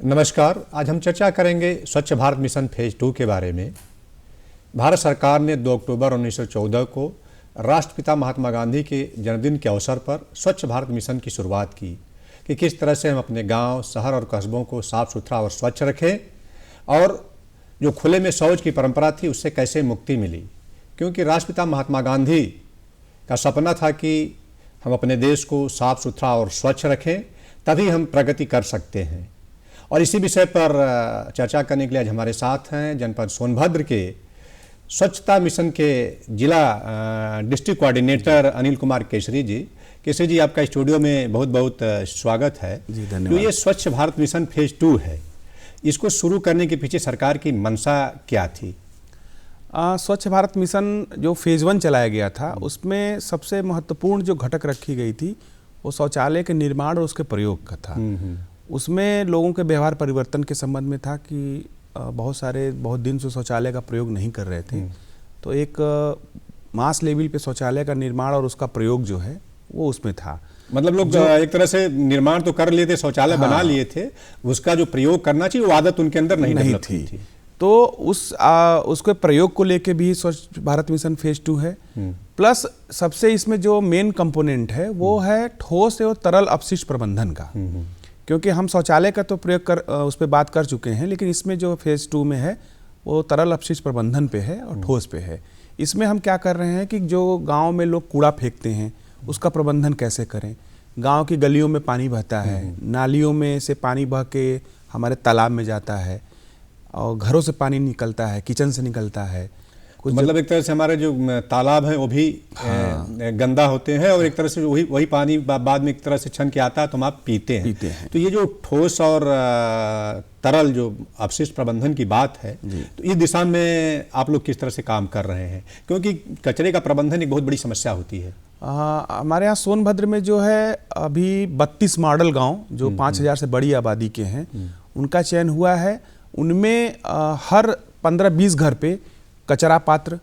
नमस्कार। आज हम चर्चा करेंगे स्वच्छ भारत मिशन फेज 2 के बारे में। भारत सरकार ने 2 अक्टूबर 1914 को राष्ट्रपिता महात्मा गांधी के जन्मदिन के अवसर पर स्वच्छ भारत मिशन की शुरुआत की कि किस तरह से हम अपने गांव, शहर और कस्बों को साफ सुथरा और स्वच्छ रखें और जो खुले में शौच की परंपरा थी उससे कैसे मुक्ति मिली। क्योंकि राष्ट्रपिता महात्मा गांधी का सपना था कि हम अपने देश को साफ सुथरा और स्वच्छ रखें, तभी हम प्रगति कर सकते हैं। और इसी विषय पर चर्चा करने के लिए आज हमारे साथ हैं जनपद सोनभद्र के स्वच्छता मिशन के जिला डिस्ट्रिक्ट कोऑर्डिनेटर अनिल कुमार केसरी जी। केसरी जी, आपका स्टूडियो में बहुत बहुत स्वागत है जी। धन्यवाद। तो ये स्वच्छ भारत मिशन फेज 2 है, इसको शुरू करने के पीछे सरकार की मंशा क्या थी? स्वच्छ भारत मिशन जो फेज 1 चलाया गया था उसमें सबसे महत्वपूर्ण जो घटक रखी गई थी वो शौचालय के निर्माण और उसके प्रयोग का था। उसमें लोगों के व्यवहार परिवर्तन के संबंध में था कि बहुत दिन से शौचालय का प्रयोग नहीं कर रहे थे, तो एक मास लेवल पे शौचालय का निर्माण और उसका प्रयोग जो है वो उसमें था। मतलब लोग एक तरह से निर्माण तो कर लिए थे, शौचालय बना लिए थे, उसका जो प्रयोग करना चाहिए वो आदत उनके अंदर नहीं थी। तो उसके प्रयोग को लेके भी स्वच्छ भारत मिशन फेज 2 है। प्लस सबसे इसमें जो मेन कंपोनेंट है वो है ठोस एवं तरल अपशिष्ट प्रबंधन का। क्योंकि हम शौचालय का तो प्रयोग उस पर बात कर चुके हैं, लेकिन इसमें जो फेज 2 में है वो तरल अपशिष्ट प्रबंधन पे है और ठोस पे है। इसमें हम क्या कर रहे हैं कि जो गांव में लोग कूड़ा फेंकते हैं उसका प्रबंधन कैसे करें। गांव की गलियों में पानी बहता है, नालियों में से पानी बह के हमारे तालाब में जाता है और घरों से पानी निकलता है, किचन से निकलता है। मतलब एक तरह से हमारे जो तालाब हैं वो भी गंदा होते हैं और एक तरह से वही पानी बाद में एक तरह से छन के आता है तो हम आप पीते हैं। तो ये जो ठोस और तरल जो अपशिष्ट प्रबंधन की बात है, तो इस दिशा में आप लोग किस तरह से काम कर रहे हैं? क्योंकि कचरे का प्रबंधन एक बहुत बड़ी समस्या होती है। हमारे यहाँ सोनभद्र में जो है अभी 32 मॉडल गाँव जो 5000 से बड़ी आबादी के हैं उनका चयन हुआ है। उनमें हर 15-20 घर पे कचरा पात्र,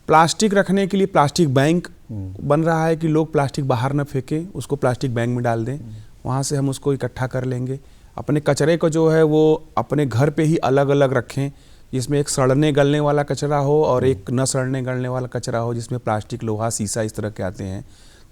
प्लास्टिक रखने के लिए प्लास्टिक बैंक बन रहा है कि लोग प्लास्टिक बाहर न फेंकें, उसको प्लास्टिक बैंक में डाल दें, वहाँ से हम उसको इकट्ठा कर लेंगे। अपने कचरे को जो है वो अपने घर पे ही अलग अलग रखें, जिसमें एक सड़ने गलने वाला कचरा हो और एक न सड़ने गलने वाला कचरा हो, जिसमें प्लास्टिक, लोहा, शीशा इस तरह के आते हैं।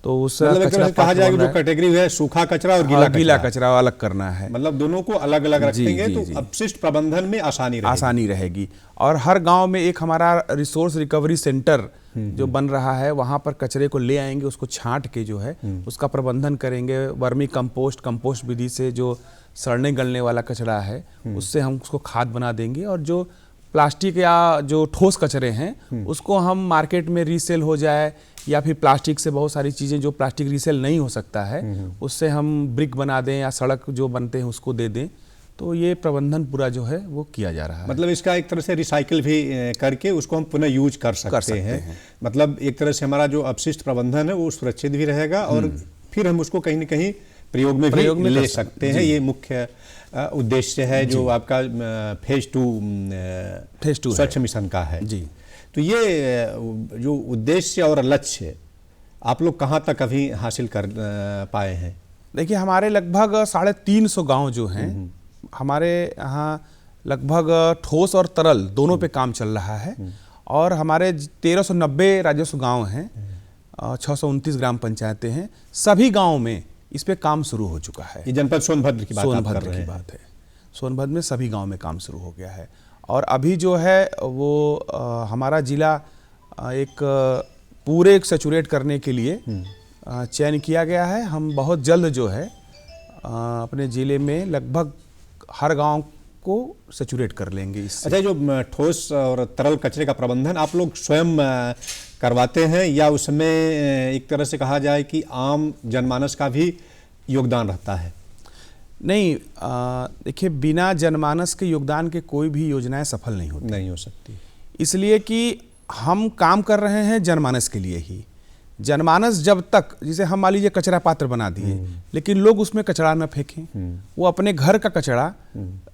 तो उस मतलब कहा जाएगा जो कैटेगरी है सूखा कचरा और गीला कचरा अलग करना है। मतलब दोनों को अलग अलग रखेंगे तो अपशिष्ट प्रबंधन में आसानी रहेगी। और हर गांव में एक हमारा रिसोर्स रिकवरी सेंटर जो बन रहा है, वहां पर कचरे को ले आएंगे, उसको छांट के जो है उसका प्रबंधन करेंगे। वर्मी कंपोस्ट विधि से जो सड़ने गलने वाला कचरा है उससे हम उसको खाद बना देंगे और जो प्लास्टिक या जो ठोस कचरे हैं उसको हम मार्केट में रीसेल हो जाए या फिर प्लास्टिक से बहुत सारी चीज़ें जो प्लास्टिक रीसेल नहीं हो सकता है उससे हम ब्रिक बना दें या सड़क जो बनते हैं उसको दे दें। तो ये प्रबंधन पूरा जो है वो किया जा रहा है। मतलब इसका एक तरह से रिसाइकिल भी करके उसको हम पुनः यूज कर सकते हैं। मतलब एक तरह से हमारा जो अपशिष्ट प्रबंधन है वो सुरक्षित भी रहेगा और फिर हम उसको कहीं न कहीं प्रयोग में भी ले सकते हैं। ये मुख्य उद्देश्य है जो आपका फेज 2 स्वच्छ मिशन का है जी। तो ये जो उद्देश्य और लक्ष्य आप लोग कहाँ तक अभी हासिल कर पाए हैं? देखिए, हमारे लगभग 350 गांव जो हैं हमारे यहाँ लगभग ठोस और तरल दोनों पे काम चल रहा है। और हमारे 1390 राजस्व गांव हैं, 629 ग्राम पंचायतें हैं। सभी गाँव में इस पे काम शुरू हो चुका है। ये जनपद सोनभद्र की बात है। सोनभद्र में सभी गांव में काम शुरू हो गया है और अभी जो है वो हमारा जिला एक पूरे सैचुरेट करने के लिए चयन किया गया है। हम बहुत जल्द जो है अपने ज़िले में लगभग हर गांव को सैचुरेट कर लेंगे इससे। अच्छा, जो ठोस और तरल कचरे का प्रबंधन आप लोग स्वयं करवाते हैं या उसमें एक तरह से कहा जाए कि आम जनमानस का भी योगदान रहता है? नहीं, देखिए, बिना जनमानस के योगदान के कोई भी योजनाएं सफल नहीं हो सकती। इसलिए कि हम काम कर रहे हैं जनमानस के लिए ही। जनमानस जब तक, जिसे हम मान लीजिए कचरा पात्र बना दिए, लेकिन लोग उसमें कचरा न फेंकें, वो अपने घर का कचरा,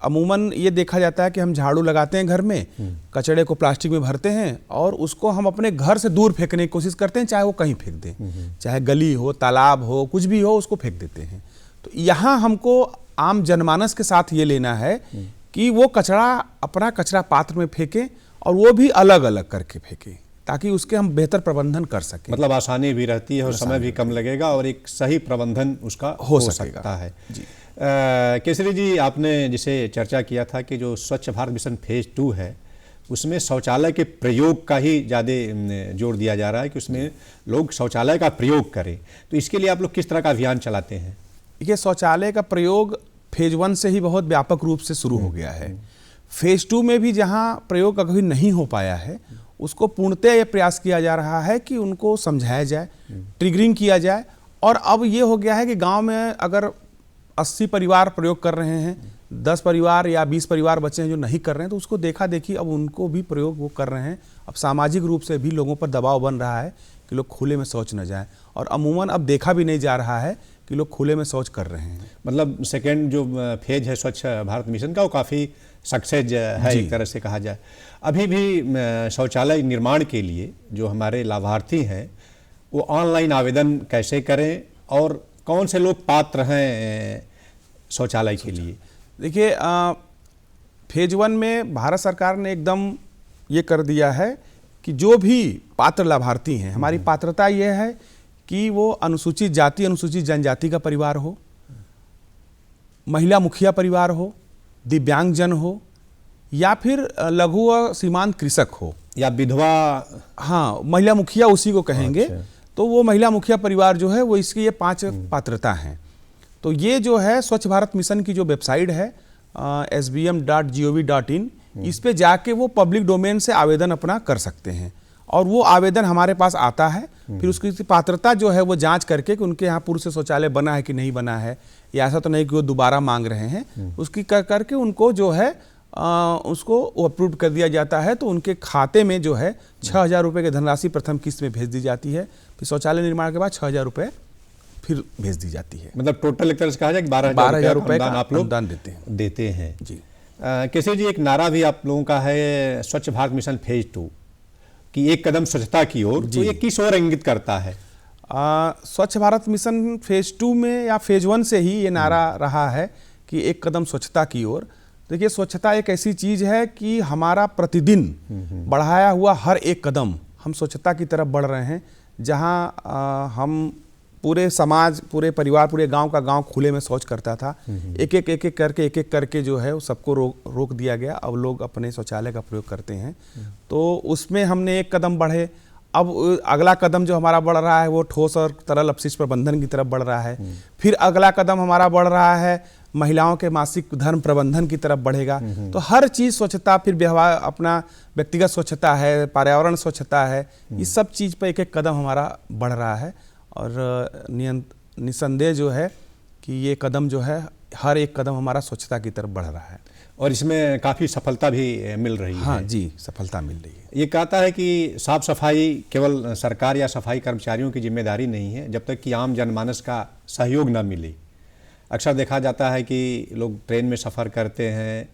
अमूमन ये देखा जाता है कि हम झाड़ू लगाते हैं घर में, कचड़े को प्लास्टिक में भरते हैं और उसको हम अपने घर से दूर फेंकने की कोशिश करते हैं, चाहे वो कहीं फेंक दें, चाहे गली हो, तालाब हो, कुछ भी हो, उसको फेंक देते हैं। तो यहाँ हमको आम जनमानस के साथ ये लेना है कि वो कचरा अपना कचरा पात्र में फेंकें और वो भी अलग अलग करके फेंकें, ताकि उसके हम बेहतर प्रबंधन कर सकें। मतलब आसानी भी रहती है और समय भी कम लगेगा और एक सही प्रबंधन उसका हो सकता है। जी। केसरी जी, आपने जिसे चर्चा किया था कि जो स्वच्छ भारत मिशन फेज 2 है उसमें शौचालय के प्रयोग का ही ज़्यादा जोर दिया जा रहा है कि उसमें लोग शौचालय का प्रयोग करें, तो इसके लिए आप लोग किस तरह का अभियान चलाते हैं? ये शौचालय का प्रयोग फेज 1 से ही बहुत व्यापक रूप से शुरू हो गया है। फेज 2 में भी जहाँ प्रयोग कभी नहीं हो पाया है, उसको पूर्णतः ये प्रयास किया जा रहा है कि उनको समझाया जाए, ट्रिगरिंग किया जाए। और अब ये हो गया है कि गांव में अगर 80 परिवार प्रयोग कर रहे हैं, 10 परिवार या 20 परिवार बच्चे हैं जो नहीं कर रहे हैं, तो उसको देखा देखी अब उनको भी प्रयोग वो कर रहे हैं। अब सामाजिक रूप से भी लोगों पर दबाव बन रहा है कि लोग खुले में शौच न जाएं, और अमूमन अब देखा भी नहीं जा रहा है कि लोग खुले में शौच कर रहे हैं। मतलब सेकेंड जो फेज है स्वच्छ भारत मिशन का, वो काफ़ी सक्सेस है एक तरह से कहा जाए। अभी भी शौचालय निर्माण के लिए जो हमारे लाभार्थी हैं वो ऑनलाइन आवेदन कैसे करें और कौन से लोग पात्र हैं शौचालय के लिए? देखिए, फेज 1 में भारत सरकार ने एकदम ये कर दिया है कि जो भी पात्र लाभार्थी हैं, हमारी पात्रता ये है कि वो अनुसूचित जाति, अनुसूचित जनजाति का परिवार हो, महिला मुखिया परिवार हो, दिव्यांगजन हो, या फिर लघु और सीमांत कृषक हो, या विधवा। हाँ, महिला मुखिया उसी को कहेंगे। अच्छा। तो वो महिला मुखिया परिवार जो है वो इसकी ये 5 पात्रता हैं। तो ये जो है स्वच्छ भारत मिशन की जो वेबसाइट है sbm.gov.in, इस पे जाके वो पब्लिक डोमेन से आवेदन अपना कर सकते हैं, और वो आवेदन हमारे पास आता है। फिर उसकी पात्रता जो है वो जांच करके कि उनके यहाँ पूर्व से शौचालय बना है कि नहीं बना है, या ऐसा तो नहीं कि वो दोबारा मांग रहे हैं, उसकी करके उनको जो है उसको अप्रूव कर दिया जाता है। तो उनके खाते में जो है 6,000 रुपये की धनराशि प्रथम किस्त में भेज दी जाती है। फिर शौचालय निर्माण के बाद 6,000 रुपये फिर भेज दी जाती है। मतलब टोटल एक तरह से कहा जाए कि 12,000 रुपये का आप लोग अनुदान देते हैं। जी। केसरी जी, एक नारा भी आप लोगों का है स्वच्छ भारत मिशन फेज 2 कि एक कदम स्वच्छता की ओर, तो ये किस ओर इंगित करता है? स्वच्छ भारत मिशन फेज 2 में या फेज 1 से ही ये नारा रहा है कि एक कदम स्वच्छता की ओर। देखिए, स्वच्छता एक ऐसी चीज है कि हमारा प्रतिदिन बढ़ाया हुआ हर एक कदम हम स्वच्छता की तरफ बढ़ रहे हैं, जहां हम पूरे समाज, पूरे परिवार, पूरे गांव का गांव खुले में शौच करता था। एक एक करके जो है सबको रोक दिया गया। अब लोग अपने शौचालय का प्रयोग करते हैं, तो उसमें हमने एक कदम बढ़े। अब अगला कदम जो हमारा बढ़ रहा है वो ठोस और तरल अपशिष्ट प्रबंधन की तरफ बढ़ रहा है। फिर अगला कदम हमारा बढ़ रहा है महिलाओं के मासिक धर्म प्रबंधन की तरफ बढ़ेगा। तो हर चीज़ स्वच्छता, फिर व्यवहार, अपना व्यक्तिगत स्वच्छता है, पर्यावरण स्वच्छता है, इस सब चीज़ पर एक एक कदम हमारा बढ़ रहा है। और निसंदेह जो है कि ये कदम जो है, हर एक कदम हमारा स्वच्छता की तरफ बढ़ रहा है, और इसमें काफ़ी सफलता भी मिल रही है। हाँ जी, सफलता मिल रही है। ये कहता है कि साफ सफाई केवल सरकार या सफाई कर्मचारियों की जिम्मेदारी नहीं है, जब तक कि आम जनमानस का सहयोग न मिले। अक्सर देखा जाता है कि लोग ट्रेन में सफ़र करते हैं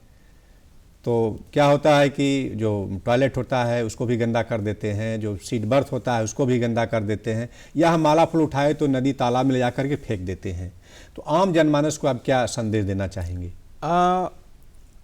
तो क्या होता है कि जो टॉयलेट होता है उसको भी गंदा कर देते हैं, जो सीट बर्थ होता है उसको भी गंदा कर देते हैं, या हम माला फूल उठाए तो नदी तालाब में ले जा कर के फेंक देते हैं। तो आम जनमानस को आप क्या संदेश देना चाहेंगे?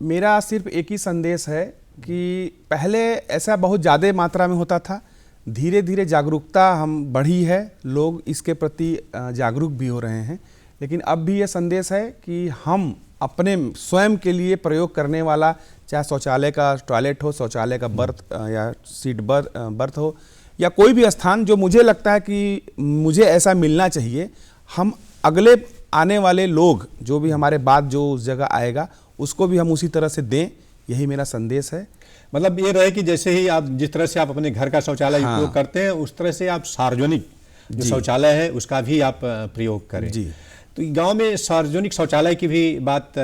मेरा सिर्फ एक ही संदेश है कि पहले ऐसा बहुत ज़्यादा मात्रा में होता था, धीरे धीरे जागरूकता हम बढ़ी है, लोग इसके प्रति जागरूक भी हो रहे हैं। लेकिन अब भी ये संदेश है कि हम अपने स्वयं के लिए प्रयोग करने वाला, चाहे शौचालय का टॉयलेट हो, शौचालय का बर्थ या सीट बर्थ हो, या कोई भी स्थान जो मुझे लगता है कि मुझे ऐसा मिलना चाहिए, हम अगले आने वाले लोग जो भी हमारे बाद जो उस जगह आएगा उसको भी हम उसी तरह से दें। यही मेरा संदेश है। मतलब ये रहे कि जैसे ही आप, जिस तरह से आप अपने घर का शौचालय उपयोग करते हैं, उस तरह से आप सार्वजनिक जो शौचालय है उसका भी आप प्रयोग करें। जी। तो गांव में सार्वजनिक शौचालय की भी बात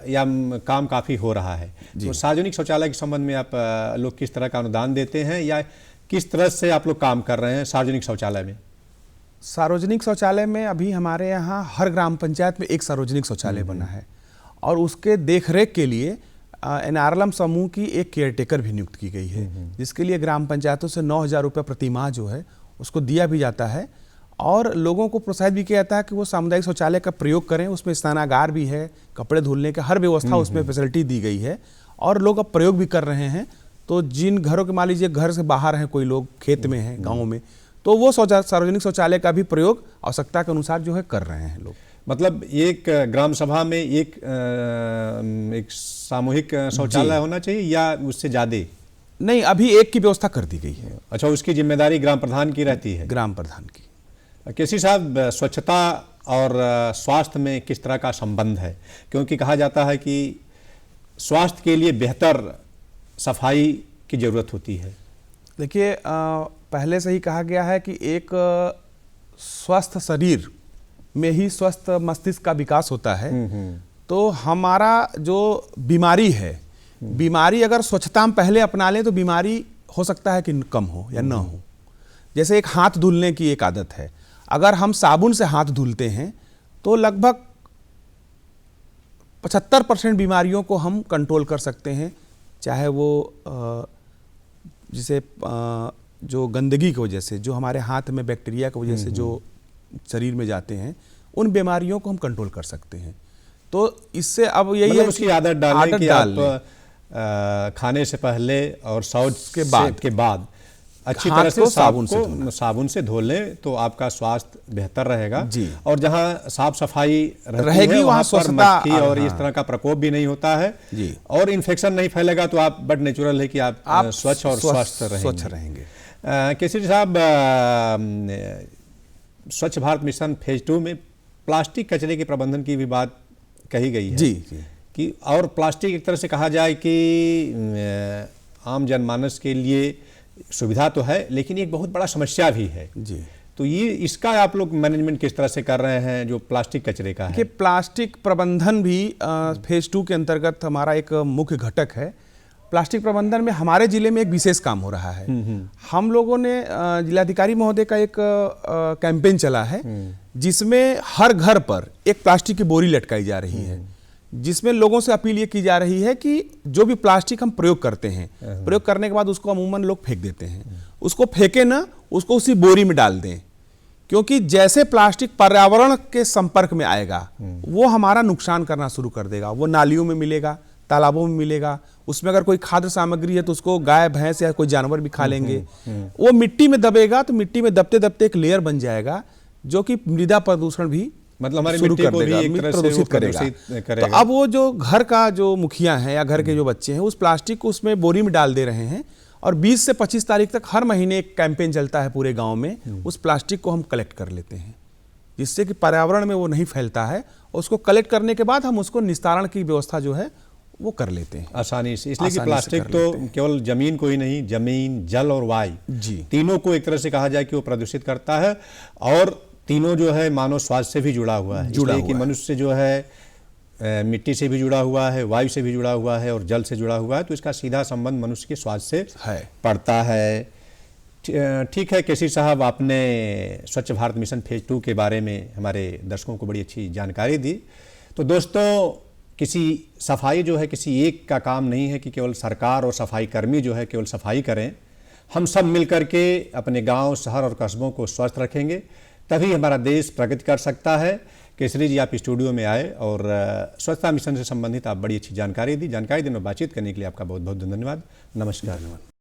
या काम काफ़ी हो रहा है। तो सार्वजनिक शौचालय के संबंध में आप लोग किस तरह का अनुदान देते हैं, या किस तरह से आप लोग काम कर रहे हैं सार्वजनिक शौचालय में? सार्वजनिक शौचालय में अभी हमारे यहाँ हर ग्राम पंचायत में एक सार्वजनिक शौचालय बना है और उसके देखरेख के लिए एनआरएलएम समूह की एक केयरटेकर भी नियुक्त की गई है, जिसके लिए ग्राम पंचायतों से 9,000 रुपये प्रति माह जो है उसको दिया भी जाता है और लोगों को प्रोत्साहित भी किया जाता है कि वो सामुदायिक शौचालय का प्रयोग करें। उसमें स्नानागार भी है, कपड़े धुलने का हर व्यवस्था उसमें फैसिलिटी दी गई है और लोग अब प्रयोग भी कर रहे हैं। तो जिन घरों के मान लीजिए घर से बाहर हैं, कोई लोग खेत में हैं, गाँव में, तो वो सार्वजनिक शौचालय का भी प्रयोग आवश्यकता के अनुसार जो है कर रहे हैं लोग। मतलब एक ग्राम सभा में एक सामूहिक शौचालय होना चाहिए या उससे ज्यादा? नहीं, अभी एक की व्यवस्था कर दी गई है। अच्छा, उसकी जिम्मेदारी ग्राम प्रधान की रहती है? ग्राम प्रधान की। केसी साहब, स्वच्छता और स्वास्थ्य में किस तरह का संबंध है? क्योंकि कहा जाता है कि स्वास्थ्य के लिए बेहतर सफाई की जरूरत होती है। देखिए, पहले से ही कहा गया है कि एक स्वस्थ शरीर में ही स्वस्थ मस्तिष्क का विकास होता है। तो हमारा जो बीमारी है, बीमारी अगर स्वच्छता हम पहले अपना लें तो बीमारी हो सकता है कि कम हो या ना हो। जैसे एक हाथ धुलने की एक आदत है, अगर हम साबुन से हाथ धुलते हैं तो लगभग 75% बीमारियों को हम कंट्रोल कर सकते हैं, चाहे वो जिसे जो गंदगी की वजह से, जो हमारे हाथ में बैक्टीरिया की वजह से जो शरीर में जाते हैं, उन बीमारियों को हम कंट्रोल कर सकते हैं। तो इससे अब यही मतलब है उसकी आदत डालने कि आप खाने से पहले और शौच के बाद अच्छी तरह से साबुन से धो लें तो आपका स्वास्थ्य बेहतर रहेगा जी। और जहां साफ सफाई रहेगी वहां पर मक्खी और इस तरह का प्रकोप भी नहीं होता है जी। और इन्फेक्शन नहीं फैलेगा, तो आप बड़ नेचुरल है कि आप स्वच्छ और स्वस्थ रहेंगे। केसरी साहब, स्वच्छ भारत मिशन फेज 2 में प्लास्टिक कचरे के प्रबंधन की भी बात कही गई है जी। कि और प्लास्टिक एक तरह से कहा जाए कि आम जनमानस के लिए सुविधा तो है लेकिन एक बहुत बड़ा समस्या भी है जी। तो ये इसका आप लोग मैनेजमेंट किस तरह से कर रहे हैं जो प्लास्टिक कचरे का है? प्लास्टिक प्रबंधन भी फेज 2 के अंतर्गत हमारा एक मुख्य घटक है। प्लास्टिक प्रबंधन में हमारे जिले में एक विशेष काम हो रहा है। हम लोगों ने जिलाधिकारी महोदय का एक कैंपेन चला है जिसमें हर घर पर एक प्लास्टिक की बोरी लटकाई जा रही है, जिसमें लोगों से अपील ये की जा रही है कि जो भी प्लास्टिक हम प्रयोग करते हैं, प्रयोग करने के बाद उसको अमूमन लोग फेंक देते हैं, उसको फेंके ना, उसको उसी बोरी में डाल दें। क्योंकि जैसे प्लास्टिक पर्यावरण के संपर्क में आएगा वो हमारा नुकसान करना शुरू कर देगा। वो नालियों में मिलेगा, तालाबों में मिलेगा, उसमें अगर कोई खाद्य सामग्री है तो उसको गाय भैंस या कोई जानवर भी खा लेंगे। वो मिट्टी में दबेगा तो मिट्टी में दबते दबते एक लेयर बन जाएगा जो कि मृदा प्रदूषण भी मतलब हमारी मिट्टी को भी एक तरह से प्रदूषित करेगा। तो अब वो जो घर का जो मुखिया है या घर के जो बच्चे हैं उस प्लास्टिक को उसमें बोरी में डाल दे रहे हैं और 20 से 25 तारीख तक हर महीने एक कैंपेन चलता है पूरे गांव में। उस प्लास्टिक को हम कलेक्ट कर लेते हैं जिससे कि पर्यावरण में वो नहीं फैलता है। उसको कलेक्ट करने के बाद हम उसको निस्तारण की व्यवस्था जो है वो कर लेते हैं आसानी से। इसलिए कि प्लास्टिक तो केवल जमीन को ही नहीं, जमीन, जल और वायु जी तीनों को एक तरह से कहा जाए कि वो प्रदूषित करता है और तीनों जो है मानव स्वास्थ्य से भी जुड़ा हुआ है। इसलिए कि मनुष्य जो है मिट्टी से भी जुड़ा हुआ है, वायु से भी जुड़ा हुआ है और जल से जुड़ा हुआ है, तो इसका सीधा संबंध मनुष्य के स्वास्थ्य से पड़ता है। ठीक है केसी साहब, आपने स्वच्छ भारत मिशन फेज 2 के बारे में हमारे दर्शकों को बड़ी अच्छी जानकारी दी। तो दोस्तों, किसी सफाई जो है किसी एक का काम नहीं है कि केवल सरकार और सफाई कर्मी जो है केवल सफाई करें। हम सब मिलकर के अपने गांव, शहर और कस्बों को स्वस्थ रखेंगे, तभी हमारा देश प्रगति कर सकता है। केसरी जी, आप स्टूडियो में आए और स्वच्छता मिशन से संबंधित आप बड़ी अच्छी जानकारी दी। जानकारी देने और बातचीत करने के लिए आपका बहुत बहुत धन्यवाद। नमस्कार।